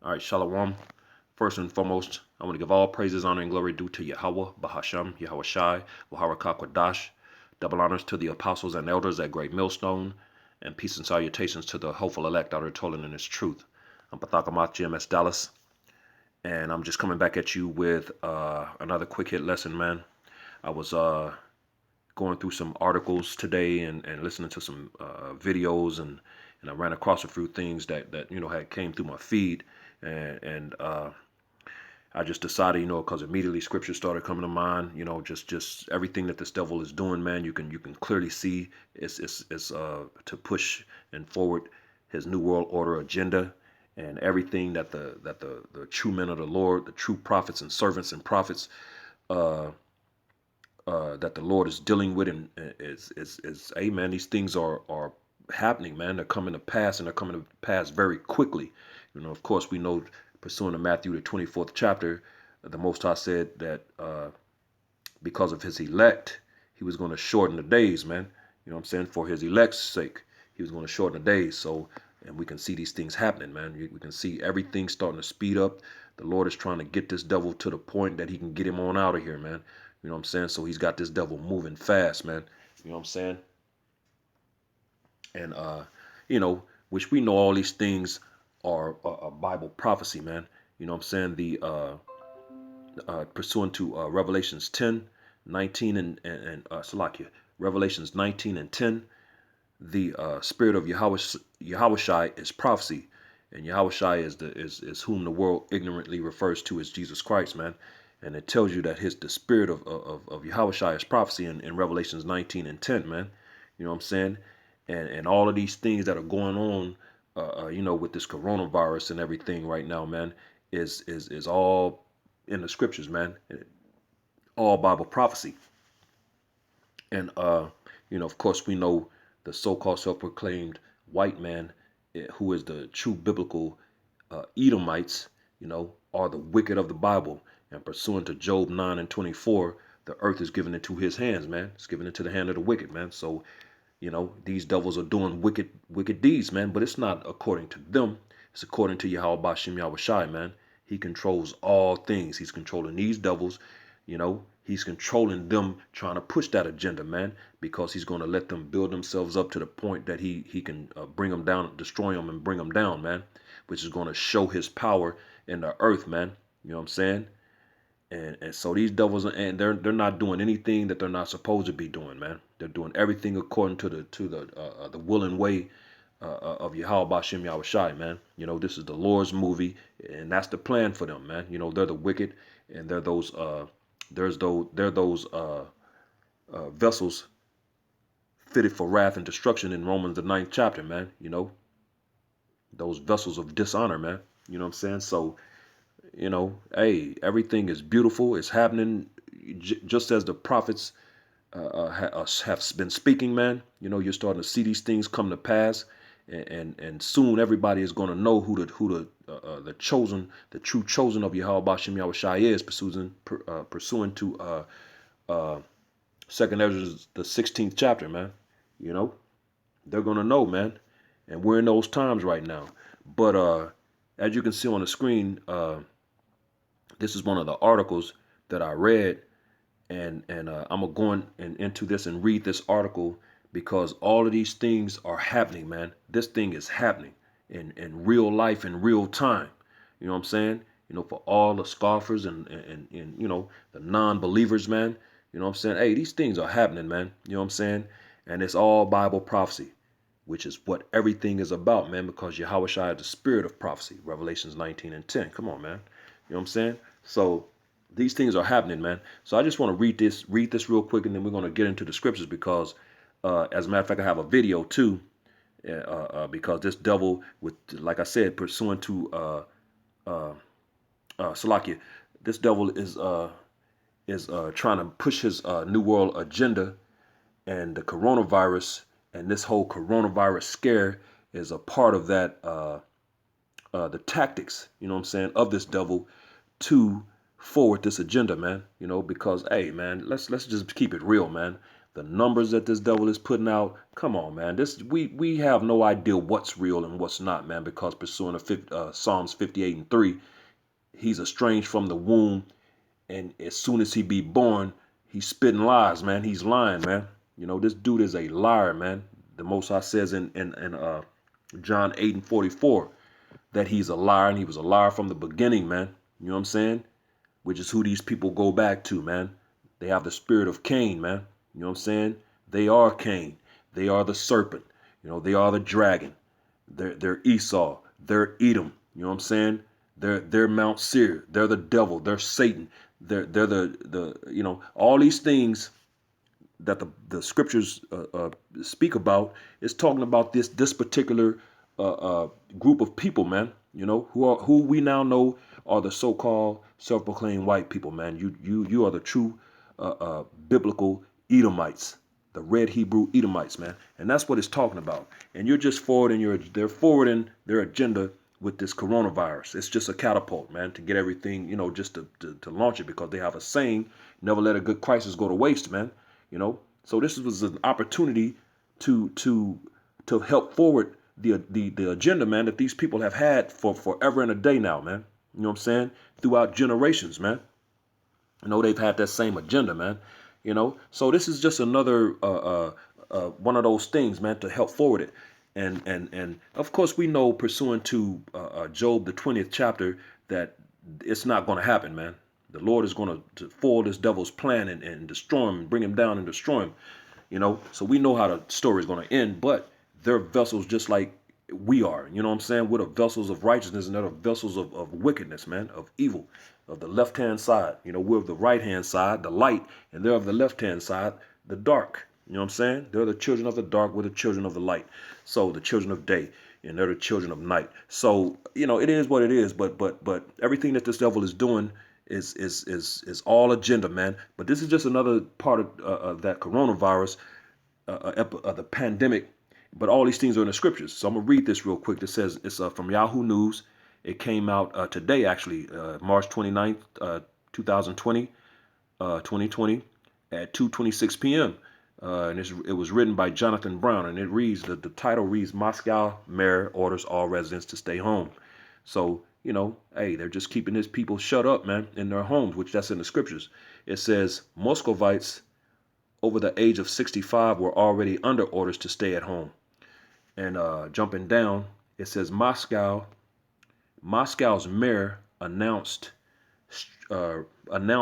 All right, Shalom. First and foremost, I want to give all praises, honor, and glory due to Yahweh, Bahasham, Yahweh Shai, Waharakah Kwadash. Double honors to the apostles and elders at Great Millstone, and peace and salutations to the hopeful elect out here toiling in His truth. I'm Pathakamat GMS Dallas, and I'm just coming back at you with another quick hit lesson, man. I was going through some articles today and listening to some videos, and I ran across a few things that had came through my feed, and I just decided, because immediately scripture started coming to mind, just everything that this devil is doing, man. You can clearly see it's to push and forward his new world order agenda, and everything that the true men of the Lord, the true prophets and servants and prophets, uh, that the Lord is dealing with, and is hey, man, these things are happening, man. They're coming to pass, and they're coming to pass very quickly. Of course, we know, pursuing to Matthew the 24th chapter, the Most High said that because of His elect, He was going to shorten the days, man. You know what I'm saying? For His elect's sake, He was going to shorten the days. So, and we can see these things happening, man. We can see everything starting to speed up. The Lord is trying to get this devil to the point that He can get him on out of here, man. You know what I'm saying? So He's got this devil moving fast, man. You know what I'm saying? And which we know all these things are a Bible prophecy, man. You know what I'm saying? The pursuant to Revelations 10, 19, and Salakia, Revelations 19 and 10, the spirit of Yahweh is prophecy, and Yahweh is whom the world ignorantly refers to as Jesus Christ, man. And it tells you that the spirit of Yahweh is prophecy in Revelations 19 and 10, man. You know what I'm saying? And all of these things that are going on, with this coronavirus and everything right now, man, is all in the scriptures, man. All Bible prophecy. And of course, we know the so-called self-proclaimed white man, who is the true biblical Edomites, are the wicked of the Bible. And pursuant to Job 9 and 24, the earth is given into his hands, man. It's given into the hand of the wicked, man. So, these devils are doing wicked deeds, man. But it's not according to them. It's according to Yahweh Bashim Yahweh Shai, man. He controls all things. He's controlling these devils. He's controlling them, trying to push that agenda, man, because he's going to let them build themselves up to the point that he can bring them down, destroy them, and bring them down, man, which is going to show his power in the earth, man. You know what I'm saying? And so these devils, and they're not doing anything that they're not supposed to be doing, man. They're doing everything according to the will and way of Yahweh Bashim Yahweh Shai, man. This is the Lord's movie, and that's the plan for them, man. They're the wicked, and they're those vessels fitted for wrath and destruction in Romans the 9th chapter, man. Those vessels of dishonor, man. You know what I'm saying? So, hey, everything is beautiful. It's happening just as the prophets have been speaking, man. You're starting to see these things come to pass, and soon everybody is going to know who the chosen, the true chosen of Yahweh Bashim Yahweh Shai is, pursuing to Second Ezra the 16th chapter, man. You know they're going to know, man, and we're in those times right now. But as you can see on the screen, this is one of the articles that I read, and I'm gonna go into this and read this article because all of these things are happening, man. This thing is happening in real life, in real time. You know what I'm saying? For all the scoffers and the non-believers, man. You know what I'm saying? Hey, these things are happening, man. You know what I'm saying? And it's all Bible prophecy, which is what everything is about, man, because Yahweh Shai is the spirit of prophecy, Revelations 19 and 10. Come on, man. You know what I'm saying? So these things are happening, man. So I just want to read this real quick, and then we're going to get into the scriptures because, as a matter of fact, I have a video too, because this devil, with, like I said, pursuant to Salakia, this devil is trying to push his new world agenda, and the coronavirus and this whole coronavirus scare is a part of that. The tactics, you know what I'm saying, of this devil to forward this agenda, man. Because hey, man, let's just keep it real, man. the numbers that this devil is putting out. Come on, man. We have no idea what's real and what's not, man, because pursuing Psalms 58:3, he's estranged from the womb, and as soon as he be born, he's spitting lies, man. He's lying, man. This dude is a liar, man. The Most High says in John 8:44 that he's a liar, and he was a liar from the beginning, man. You know what I'm saying? Which is who these people go back to, man. They have the spirit of Cain, man. You know what I'm saying? They are Cain. They are the serpent. They are the dragon. They're Esau. They're Edom. You know what I'm saying? They're Mount Seir. They're the devil. They're Satan. They're the all these things that the scriptures speak about is talking about this particular group of people, man. Who we now know are the so-called self-proclaimed white people, man. You are the true biblical Edomites, the red Hebrew Edomites, man. And that's what it's talking about. And you're just they're forwarding their agenda with this coronavirus. It's just a catapult, man, to get everything, just to launch it, because they have a saying, never let a good crisis go to waste, man. So this was an opportunity to help forward the agenda, man, that these people have had for forever and a day now, man. You know what I'm saying? Throughout generations, man. They've had that same agenda, man. So this is just another one of those things, man, to help forward it. And of course we know, pursuant to Job the 20th chapter, that it's not going to happen, man. The Lord is going to foil this devil's plan and destroy him, and bring him down and destroy him. So we know how the story is going to end, but they're vessels just like we are. You know what I'm saying? We're the vessels of righteousness, and they're the vessels of wickedness, man, of evil, of the left-hand side. We're of the right-hand side, the light, and they're of the left-hand side, the dark. You know what I'm saying? They're the children of the dark, we're the children of the light. So the children of day, and they're the children of night. So, it is what it is, but everything that this devil is doing is all agenda, man. But this is just another part of that coronavirus, the pandemic. But all these things are in the scriptures. So I'm going to read this real quick. It says, it's from Yahoo News. It came out today, actually, March 29th, 2020, 2020 at 2:26 p.m. And it was written by Jonathan Brown. And it reads, the title reads, Moscow mayor orders all residents to stay home. So, hey, they're just keeping these people shut up, man, in their homes, which that's in the scriptures. It says Muscovites over the age of 65 were already under orders to stay at home. And jumping down, it says Moscow's mayor announced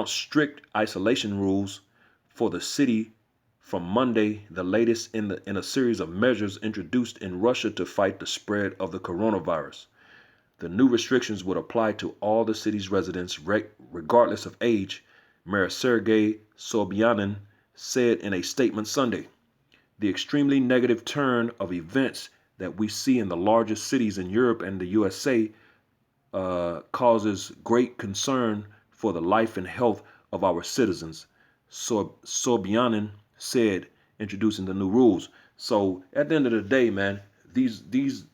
strict isolation rules for the city from Monday, the latest in a series of measures introduced in Russia to fight the spread of the coronavirus. The new restrictions would apply to all the city's residents, regardless of age, Mayor Sergei Sobyanin said in a statement Sunday. The extremely negative turn of events that we see in the largest cities in Europe and the USA causes great concern for the life and health of our citizens, Sobyanin said, introducing the new rules. So at the end of the day, man, these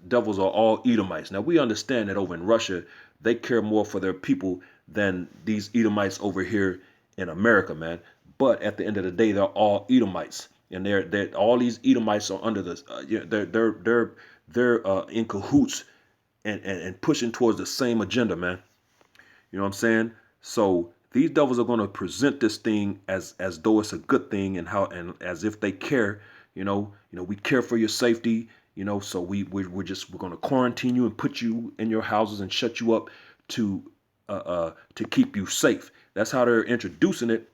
devils are all Edomites. Now we understand that over in Russia, they care more for their people than these Edomites over here in America, man. But at the end of the day, they're all Edomites, and they're all these Edomites are under this. They're in cahoots and pushing towards the same agenda, man. You know what I'm saying? So these devils are going to present this thing as though it's a good thing, and as if they care. We care for your safety. So we're going to quarantine you and put you in your houses and shut you up to keep you safe. That's how they're introducing it.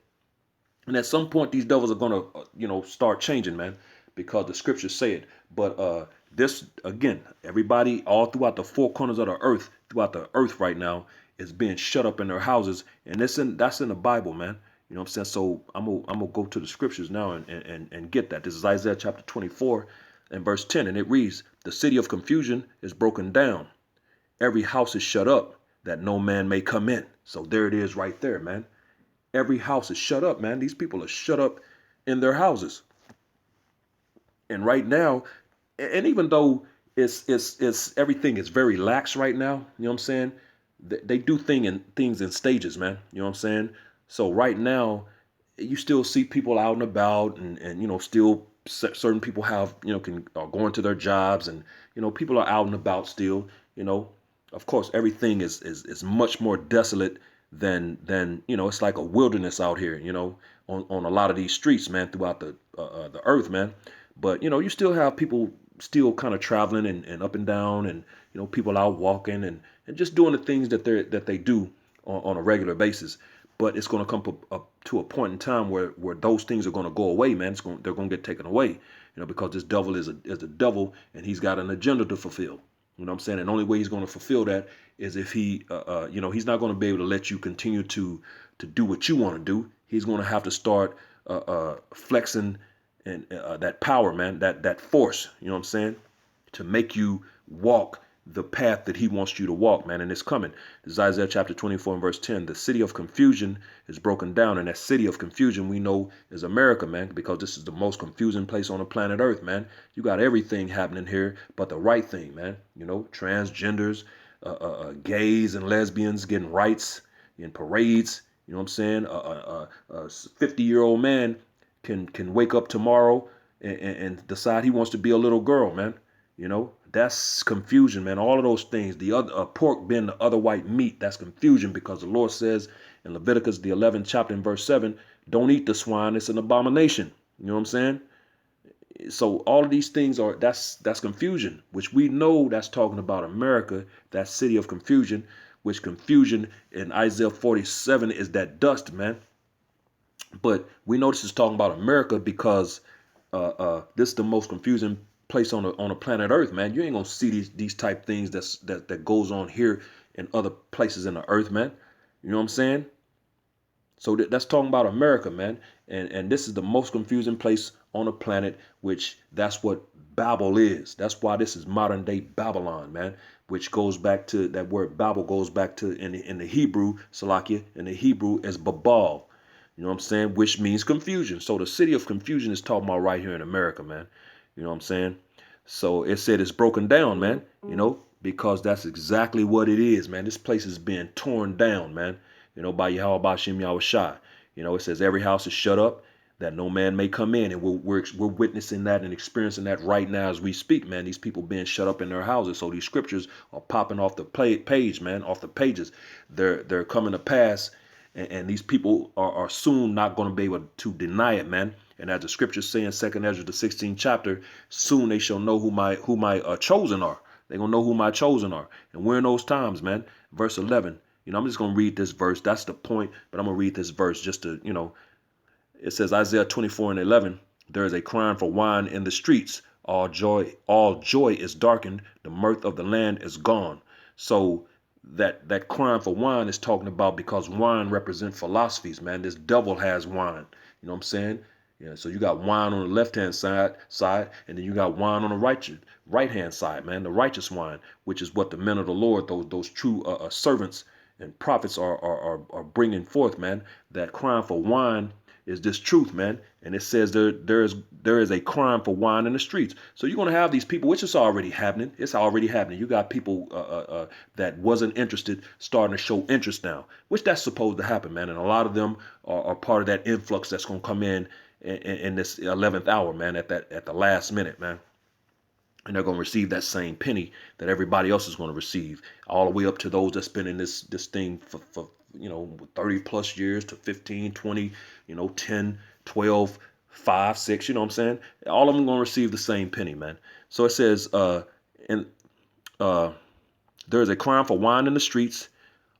And at some point, these devils are going to, start changing, man, because the scriptures say it. But this, again, everybody all throughout the four corners of the earth, right now, is being shut up in their houses. And that's in the Bible, man. You know what I'm saying? So I'm gonna go to the scriptures now and get that. This is Isaiah chapter 24 and verse 10. And it reads, the city of confusion is broken down. Every house is shut up that no man may come in. So there it is right there, man. Every house is shut up, man. These people are shut up in their houses. And right now, and even though it's everything is very lax right now, you know what I'm saying? They do things in stages, man. You know what I'm saying? So right now, you still see people out and about, and still certain people have, can are going to their jobs, and people are out and about still. you know of course, everything is much more desolate than it's like a wilderness out here, on a lot of these streets, man, throughout the earth, man. But you still have people still kind of traveling, and up and down, and people out walking, and just doing the things that they do on a regular basis. But it's going to come up to a point in time where those things are going to go away, man. They're going to get taken away, because this devil is a devil, and he's got an agenda to fulfill. You know what I'm saying? And the only way he's going to fulfill that is if he's not going to be able to let you continue to do what you want to do. He's going to have to start flexing and that power, man, that force. You know what I'm saying? To make you walk the path that he wants you to walk, man. And it's coming. This is Isaiah chapter 24 and verse 10. The city of confusion is broken down. And that city of confusion we know is America, man, because this is the most confusing place on the planet Earth, man. You got everything happening here but the right thing, man. Transgenders, gays and lesbians getting rights in parades. You know what I'm saying? A 50-year-old man can wake up tomorrow and decide he wants to be a little girl, man. That's confusion, man. All of those things, the other pork being the other white meat, that's confusion, because the Lord says in Leviticus the 11th chapter in verse 7, don't eat the swine, it's an abomination. You know what I'm saying? So all of these things that's confusion, which we know that's talking about America, that city of confusion, which confusion in Isaiah 47 is that dust, man. But we know this is talking about America because this is the most confusing place on the planet Earth, man. You ain't gonna see these type things that goes on here in other places in the earth, man. You know what I'm saying? So that's talking about America, man. And this is the most confusing place on the planet, which that's what Babel is. That's why this is modern day Babylon, man. Which goes back to that word Babel goes back to in the Hebrew, Salakia, in the Hebrew is Babal. You know what I'm saying? Which means confusion. So the city of confusion is talking about right here in America, man. You know what I'm saying? So it said it's broken down, man, because that's exactly what it is, man. This place is being torn down, man, by Yahweh Bashim Yahweh Shai. It says every house is shut up that no man may come in. And we're witnessing that and experiencing that right now as we speak, man. These people being shut up in their houses. So these scriptures are popping off the page, man, off the pages. They're coming to pass. And these people are soon not going to be able to deny it, man. And as the scriptures say in 2nd Ezra, the 16th chapter, soon they shall know who my chosen are. They're going to know who my chosen are. And we're in those times, man. Verse 11. I'm just going to read this verse. That's the point. But I'm going to read this verse just to, it says Isaiah 24 and 11. There is a crying for wine in the streets. All joy is darkened. The mirth of the land is gone. So that crying for wine is talking about because wine represents philosophies, man. This devil has wine. You know what I'm saying? Yeah, so you got wine on the left-hand side, and then you got wine on the right-hand side, man, the righteous wine, which is what the men of the Lord, those true servants and prophets are bringing forth, man. That crying for wine is this truth, man. And it says there is a crime for wine in the streets. So you're going to have these people, which is already happening. It's already happening. You got people that wasn't interested starting to show interest now, which that's supposed to happen, man. And a lot of them are part of that influx that's going to come in this 11th hour, man, at the last minute, man. And they're going to receive that same penny that everybody else is going to receive, all the way up to those that's been in this thing for 30 plus years to 15, 20, 10, 12, 5, 6, you know what I'm saying? All of them going to receive the same penny, man. So it says, there is a crying for wine in the streets.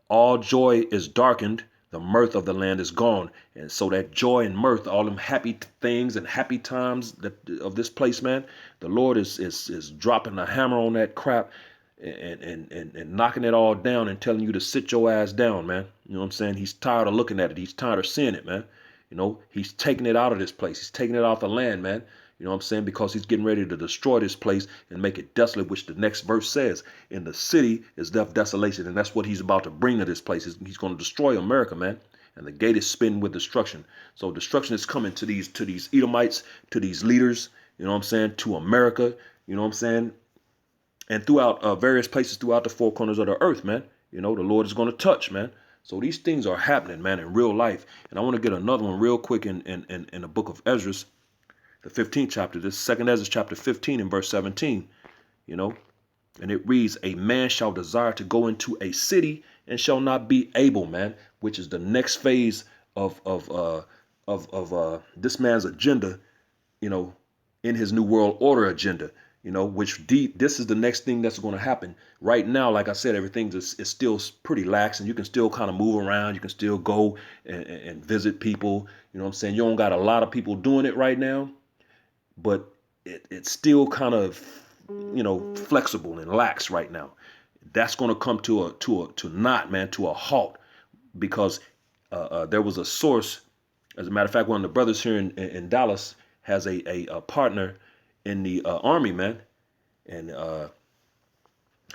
All joy is darkened. The mirth of the land is gone. And so that joy and mirth, all them happy things and happy times of this place, man, the Lord is dropping a hammer on that crap and knocking it all down and telling you to sit your ass down, man. You know what I'm saying? He's tired of looking at it. He's tired of seeing it, man. He's taking it out of this place. He's taking it off the land, man. You know what I'm saying? Because he's getting ready to destroy this place and make it desolate, which the next verse says. In the city is left desolation. And that's what he's about to bring to this place. He's going to destroy America, man. And the gate is spinning with destruction. So destruction is coming to these Edomites, to these leaders, you know what I'm saying, to America, you know what I'm saying, and throughout various places throughout the four corners of the earth, man. The Lord is going to touch, man. So these things are happening, man, in real life. And I want to get another one real quick in the book of Ezra, the 15th chapter. This second Ezra chapter 15 and verse 17, you know. And it reads, a man shall desire to go into a city and shall not be able, man, which is the next phase of this man's agenda, you know, in his new world order agenda, you know, this is the next thing that's going to happen. Right now, like I said, everything is still pretty lax, and you can still kind of move around. You can still go and visit people. You know what I'm saying? You don't got a lot of people doing it right now, but it's still kind of, you know, flexible and lax right now. That's going to come to a halt, because there was a source. As a matter of fact, one of the brothers here in Dallas has a partner in the army, man, and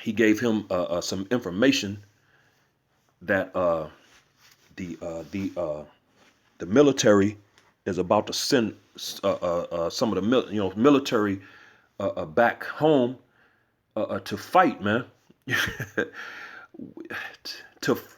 he gave him some information that the military is about to send some of the military back home to fight, man.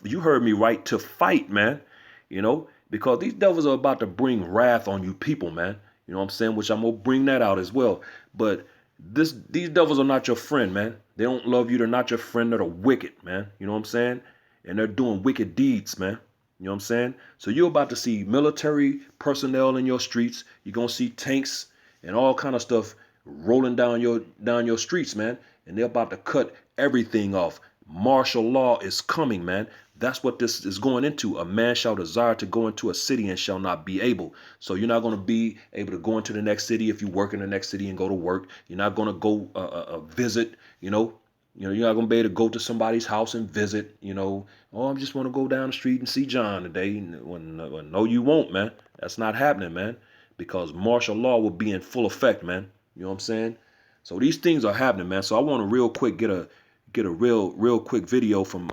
You heard me right, to fight, man. You know, because these devils are about to bring wrath on you people, man. You know what I'm saying? Which I'm gonna bring that out as well. But these devils are not your friend, man. They don't love you. They're not your friend. They're the wicked, man. You know what I'm saying? And they're doing wicked deeds, man. You know what I'm saying? So you're about to see military personnel in your streets. You're gonna see tanks and all kind of stuff rolling down your streets, man. And they're about to cut everything off. Martial law is coming, man. That's what this is going into. A man shall desire to go into a city and shall not be able. So you're not going to be able to go into the next city if you work in the next city and go to work. You're not going to go visit, you know. You're not going to be able to go to somebody's house and visit, you know. Oh, I just want to go down the street and see John today. When no, you won't, man. That's not happening, man. Because martial law will be in full effect, man. You know what I'm saying? So these things are happening, man. So I want to real quick get a real quick video from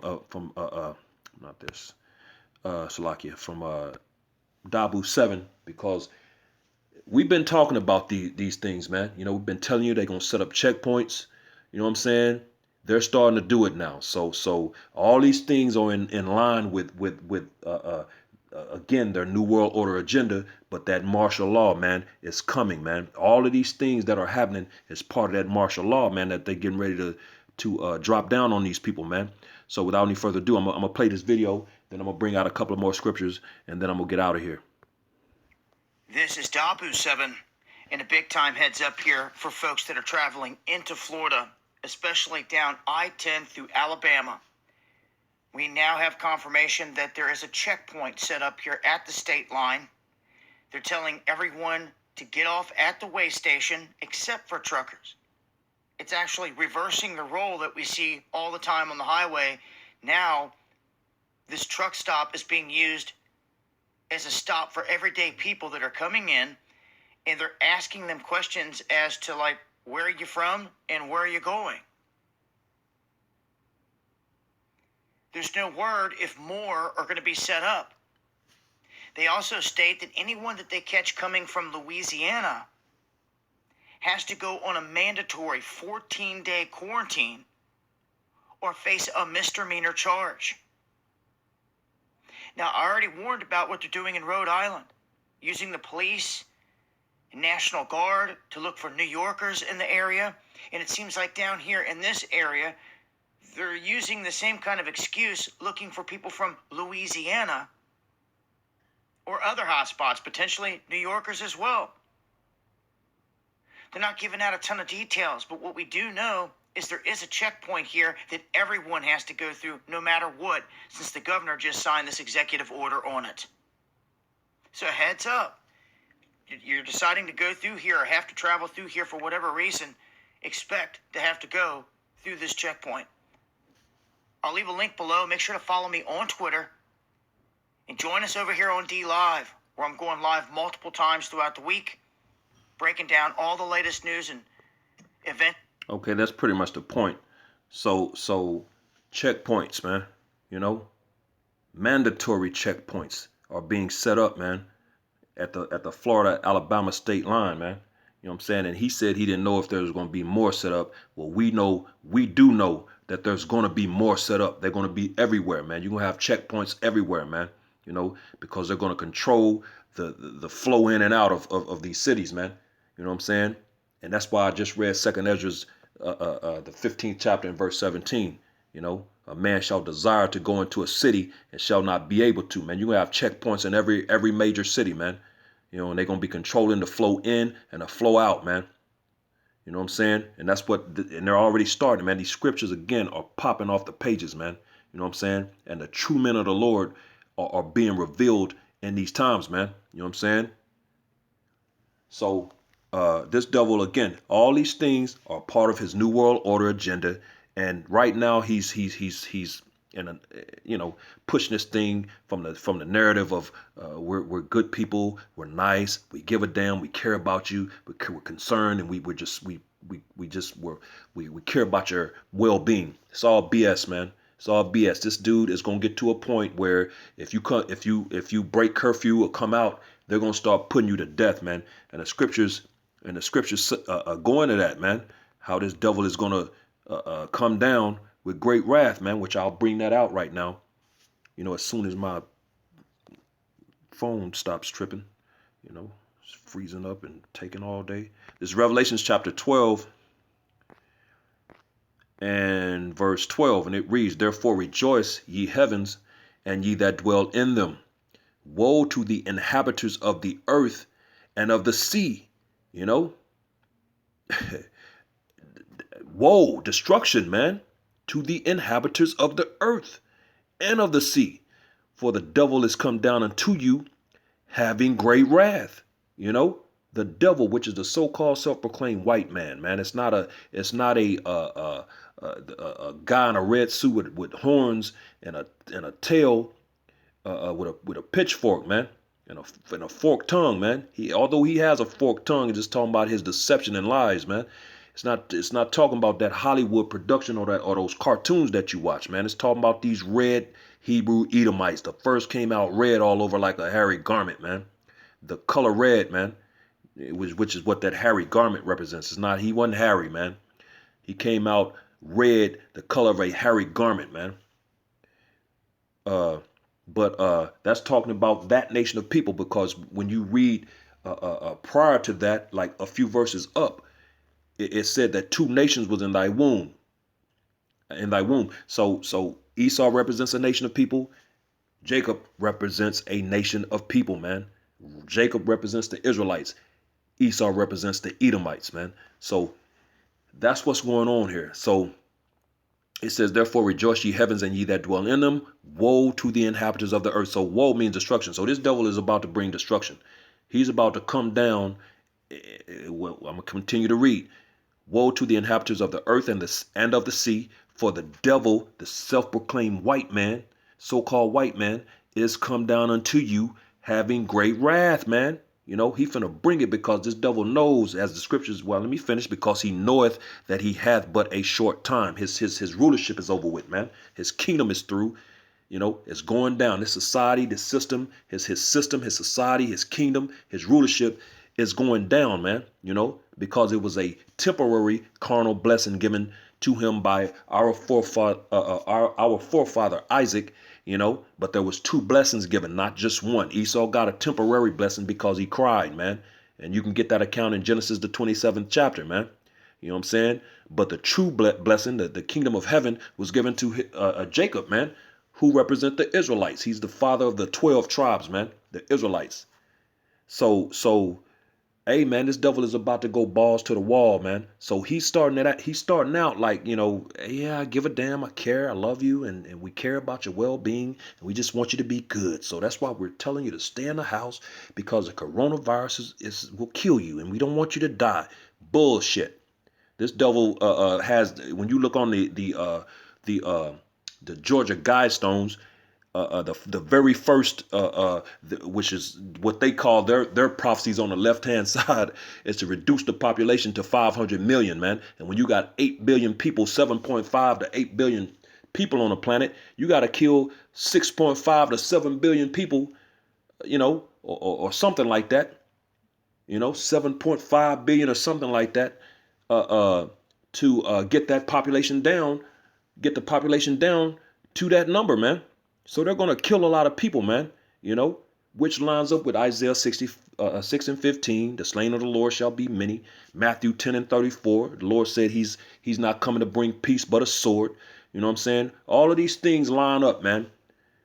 not this Salakia, from Dabu 7, because we've been talking about these things, man. You know, we've been telling you they're gonna set up checkpoints. You know what I'm saying? They're starting to do it now. So all these things are in line with again, their new world order agenda. But that martial law, man, is coming, man. All of these things that are happening is part of that martial law, man, that they're getting ready to drop down on these people, man. So without any further ado, I'm gonna play this video, then I'm gonna bring out a couple of more scriptures, and then I'm gonna get out of here. This is Dabu 7, and a big time heads up here for folks that are traveling into Florida, especially down I-10 through Alabama. We now have confirmation that there is a checkpoint set up here at the state line. They're telling everyone to get off at the way station except for truckers. It's actually reversing the role that we see all the time on the highway. Now, this truck stop is being used as a stop for everyday people that are coming in, and they're asking them questions as to, like, where are you from and where are you going? There's no word if more are going to be set up. They also state that anyone that they catch coming from Louisiana has to go on a mandatory 14-day quarantine or face a misdemeanor charge. Now, I already warned about what they're doing in Rhode Island, using the police and National Guard to look for New Yorkers in the area. And it seems like down here in this area, they're using the same kind of excuse, looking for people from Louisiana or other hotspots, potentially New Yorkers as well. They're not giving out a ton of details, but what we do know is there is a checkpoint here that everyone has to go through no matter what, since the governor just signed this executive order on it. So heads up. You're deciding to go through here or have to travel through here for whatever reason, expect to have to go through this checkpoint. I'll leave a link below. Make sure to follow me on Twitter and join us over here on D Live, where I'm going live multiple times throughout the week, breaking down all the latest news and events. Okay, that's pretty much the point. So checkpoints, man. You know, mandatory checkpoints are being set up, man, at the Florida-Alabama state line, man. You know what I'm saying? And he said he didn't know if there was going to be more set up. Well, we do know that there's going to be more set up. They're going to be everywhere, man. You're going to have checkpoints everywhere, man, because they're going to control the flow in and out of these cities, man. You know what I'm saying? And that's why I just read Second Ezra's, the 15th chapter and verse 17. A man shall desire to go into a city and shall not be able to, man. You're going to have checkpoints in every major city, man. And they're going to be controlling the flow in and the flow out, man. You know what I'm saying? And that's and they're already starting, man. These scriptures, again, are popping off the pages, man. You know what I'm saying? And the true men of the Lord are being revealed in these times, man. You know what I'm saying? So this devil, again, all these things are part of his New World Order agenda. And right now he's in pushing this thing from the narrative of we're good people, we're nice, we give a damn, we care about you, we're concerned, and we care about your well-being. It's all BS, man. It's all BS. This dude is gonna get to a point where if you break curfew or come out, they're gonna start putting you to death, man. And the scriptures go into that, man. How this devil is gonna come down with great wrath, man. Which I'll bring that out right now. As soon as my phone stops tripping, it's freezing up and taking all day. This is Revelations chapter 12 and verse 12, and it reads, "Therefore rejoice, ye heavens, and ye that dwell in them. Woe to the inhabitants of the earth and of the sea." Woe, destruction, man, to the inhabitants of the earth and of the sea. For the devil is come down unto you, having great wrath. The devil, which is the so-called self-proclaimed white man, man. It's not a guy in a red suit with horns and a tail, with a pitchfork, man, and a forked tongue, man. Although he has a forked tongue, it's just talking about his deception and lies, man. It's not talking about that Hollywood production or those cartoons that you watch, man. It's talking about these red Hebrew Edomites. The first came out red all over like a hairy garment, man. The color red, man, which is what that hairy garment represents. He wasn't hairy, man. He came out red, the color of a hairy garment, man. But that's talking about that nation of people, because when you read prior to that, like a few verses up, it said that two nations was in thy womb. So Esau represents a nation of people. Jacob represents a nation of people, man. Jacob represents the Israelites. Esau represents the Edomites, man. So that's what's going on here. So it says, "Therefore rejoice, ye heavens, and ye that dwell in them. Woe to the inhabitants of the earth." So woe means destruction. So this devil is about to bring destruction. He's about to come down. Well, I'm going to continue to read. "Woe to the inhabitants of the earth and of the sea, for the devil, the self-proclaimed white man, so-called white man, is come down unto you, having great wrath," man. He finna bring it, because this devil knows, as the scriptures, well, let me finish, because he knoweth that he hath but a short time. His rulership is over with, man. His kingdom is through. It's going down. This society, this system, his society, his kingdom, his rulership is going down, man. Because it was a temporary carnal blessing given to him by our forefather Isaac. But there was two blessings given, not just one. Esau got a temporary blessing because he cried, man. And you can get that account in Genesis, the 27th chapter, man. You know what I'm saying? But the true blessing, the kingdom of heaven, was given to Jacob, man, who represent the Israelites. He's the father of the 12 tribes, man, the Israelites. So, hey, man, this devil is about to go balls to the wall, man. So he's starting out like, yeah, I give a damn, I care, I love you, and we care about your well-being, and we just want you to be good. So that's why we're telling you to stay in the house, because the coronavirus will kill you, and we don't want you to die. Bullshit. This devil has, when you look on the Georgia Guidestones, the very first, which is what they call their prophecies on the left-hand side, is to reduce the population to 500 million, man. And when you got 8 billion people, 7.5 to 8 billion people on the planet, you got to kill 6.5 to 7 billion people, or something like that, 7.5 billion or something like that, to get that population down get the population down to that number, man. So they're going to kill a lot of people, man, you know, which lines up with Isaiah 6 and 15. The slain of the Lord shall be many. Matthew 10 and 34. The Lord said he's not coming to bring peace but a sword. You know what I'm saying? All of these things line up, man,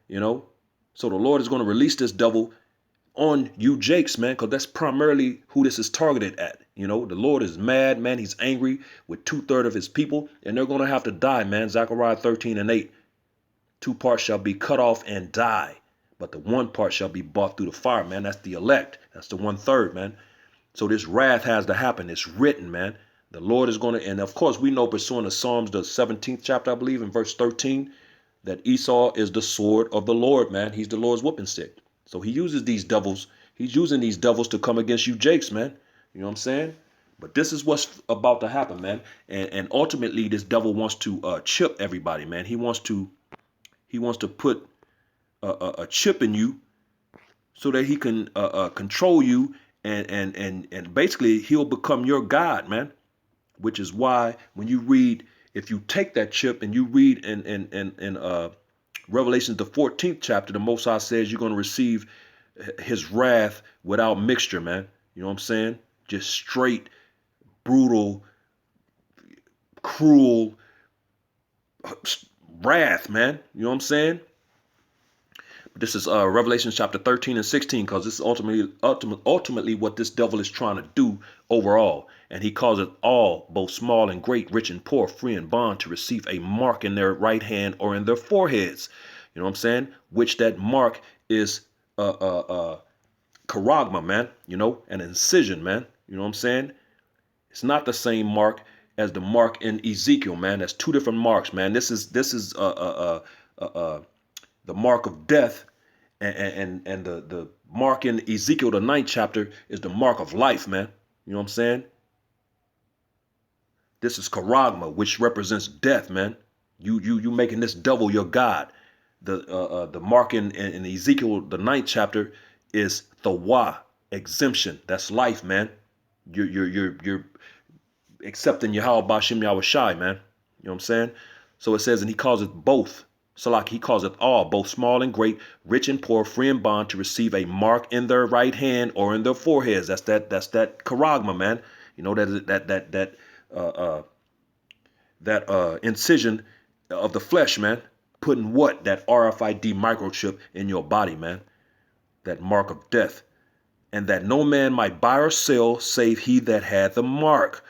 you know. So the Lord is going to release this devil on you Jakes, man, because that's primarily who this is targeted at. You know, the Lord is mad, man. He's angry with 2/3 of his people, and they're going to have to die, man. Zechariah 13 and 8. 2 parts shall be cut off and die, but the 1 part shall be bought through the fire, man. That's the elect. That's the 1/3, man. So this wrath has to happen. It's written, man. The Lord is going to, and of course, we know pursuing the Psalms, the 17th chapter, I believe, in verse 13, that Esau is the sword of the Lord, man. He's the Lord's whipping stick. So he uses these devils. He's using these devils to come against you Jakes, man. You know what I'm saying? But this is what's about to happen, man. And ultimately, this devil wants to chip everybody, man. He wants to put a chip in you so that he can control you, and basically he'll become your God, man. Which is why when you read, if you take that chip and you read in Revelation the 14th chapter, the Most High says you're going to receive his wrath without mixture, man. You know what I'm saying? Just straight, brutal, cruel wrath, man. You know what I'm saying? This is Revelation chapter 13 and 16, because this is ultimately what this devil is trying to do overall. And he causes all, both small and great, rich and poor, free and bond, to receive a mark in their right hand or in their foreheads. You know what I'm saying? Which that mark is charagma, man. You know, an incision, man. You know what I'm saying? It's not the same mark as the mark in Ezekiel, man. That's 2 different marks, man. This is the mark of death, and the mark in Ezekiel the 9th chapter is the mark of life, man. You know what I'm saying? This is charagma, which represents death, man. You making this devil your god. The mark in Ezekiel the 9th chapter is thawa, exemption. That's life, man. You're accepting Yahweh Bashem Yahweh Shai, man. You know what I'm saying? So it says, and he calls it both. So like he calls it all, both small and great, rich and poor, free and bond, to receive a mark in their right hand or in their foreheads. That's that charagma, man. You know, that incision of the flesh, man. Putting what? That RFID microchip in your body, man. That mark of death. And that no man might buy or sell save he that had the mark.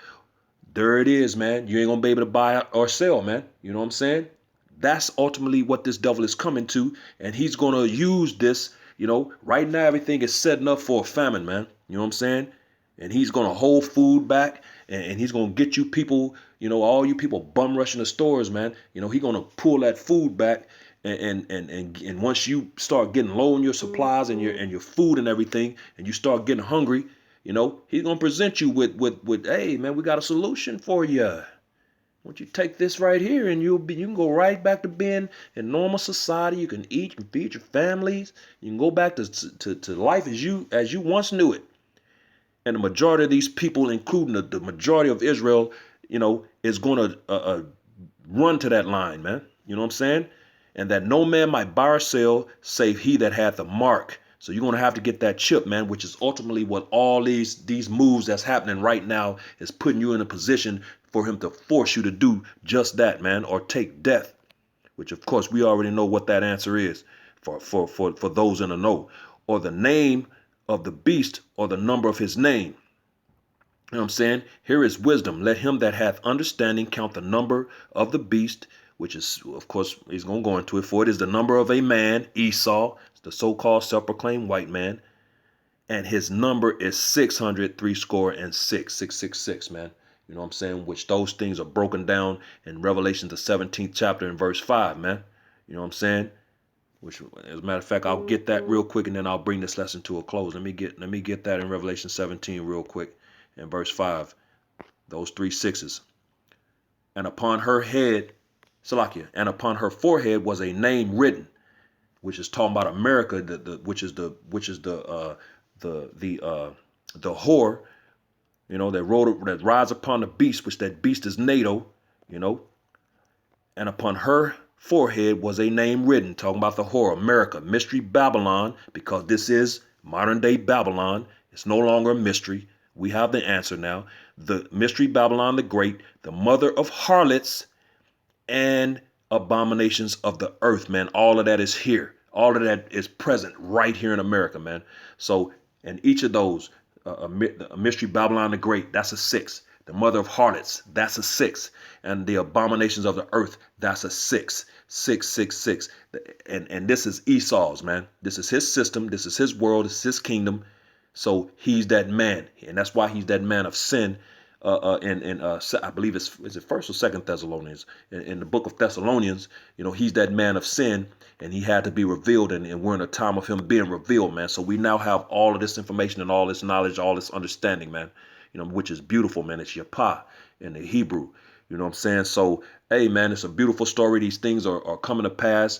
There it is, man. You ain't gonna be able to buy or sell, man. You know what I'm saying? That's ultimately what this devil is coming to. And he's going to use this, you know, right now everything is setting up for a famine, man. You know what I'm saying? And he's going to hold food back, and he's going to get you people, you know, all you people bum rushing the stores, man. You know, he's going to pull that food back. And once you start getting low on your supplies and your food and everything, and you start getting hungry, you know, he's going to present you with, hey, man, we got a solution for you. Once you take this right here, and you can go right back to being in normal society. You can eat, you can feed your families. You can go back to life as you once knew it. And the majority of these people, including the majority of Israel, you know, is going to run to that line, man. You know what I'm saying? And that no man might buy or sell save he that hath the mark. So you're going to have to get that chip, man, which is ultimately what all these moves that's happening right now is putting you in a position for him to force you to do just that, man, or take death, which, of course, we already know what that answer is for those in the know, or the name of the beast or the number of his name. You know what I'm saying? Here is wisdom. Let him that hath understanding count the number of the beast, which is, of course, he's going to go into it. For it is the number of a man, Esau, the so-called self-proclaimed white man. And his number is 666, man. You know what I'm saying? Which those things are broken down in Revelation, the 17th chapter and verse 5, man. You know what I'm saying? Which, as a matter of fact, I'll get that real quick, and then I'll bring this lesson to a close. Let me get that in Revelation 17 real quick, in verse 5. Those 3 6s. And upon her head, Salakia, and upon her forehead was a name written, which is talking about America, which is the whore, you know, that rides upon the beast, which that beast is NATO, you know. and upon her forehead was a name written, talking about the whore, America, Mystery Babylon, because this is modern day Babylon. It's no longer a mystery. We have the answer now. The Mystery Babylon the Great, the mother of harlots and abominations of the earth, man. All of that is here. All of that is present right here in America, man. So, and each of those, Mystery Babylon the Great, that's a 6. The mother of harlots, that's a 6. And the abominations of the earth, that's a 6. 666. And this is Esau's, man. This is his system. This is his world. This is his kingdom. So he's that man. And that's why he's that man of sin. I believe is it First or Second Thessalonians, in the book of Thessalonians, he's that man of sin, and he had to be revealed, and we're in a time of him being revealed, man. So we now have all of this information and all this knowledge, all this understanding, man, which is beautiful, man. It's Yapa in the Hebrew, you know what I'm saying? So, hey, man, it's a beautiful story. These things are coming to pass.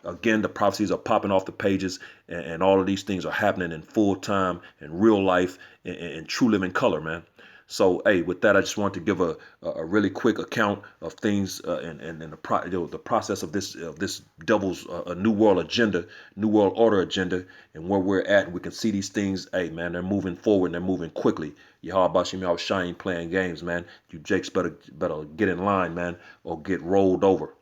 Again, the prophecies are popping off the pages, and all of these things are happening in full time, in real life, in true living color, man. So, hey, with that, I just want to give a really quick account of things and the process of this devil's new world agenda, new world order agenda, and where we're at. We can see these things. Hey, man, they're moving forward and they're moving quickly. Yahweh Bashim Yahweh Shine playing games, man. You Jakes better get in line, man, or get rolled over.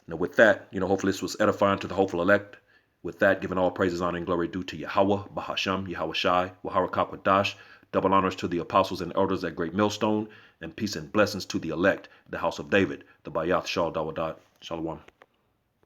Now, with that, hopefully this was edifying to the hopeful elect. With that, giving all praises, honor, and glory due to Yahweh, Bahasham, Yahweh Shai, Wahara Kakwadash. Double honors to the apostles and elders at Great Millstone, and peace and blessings to the elect, the house of David, the Bayath Shal Dawadat. Shalom.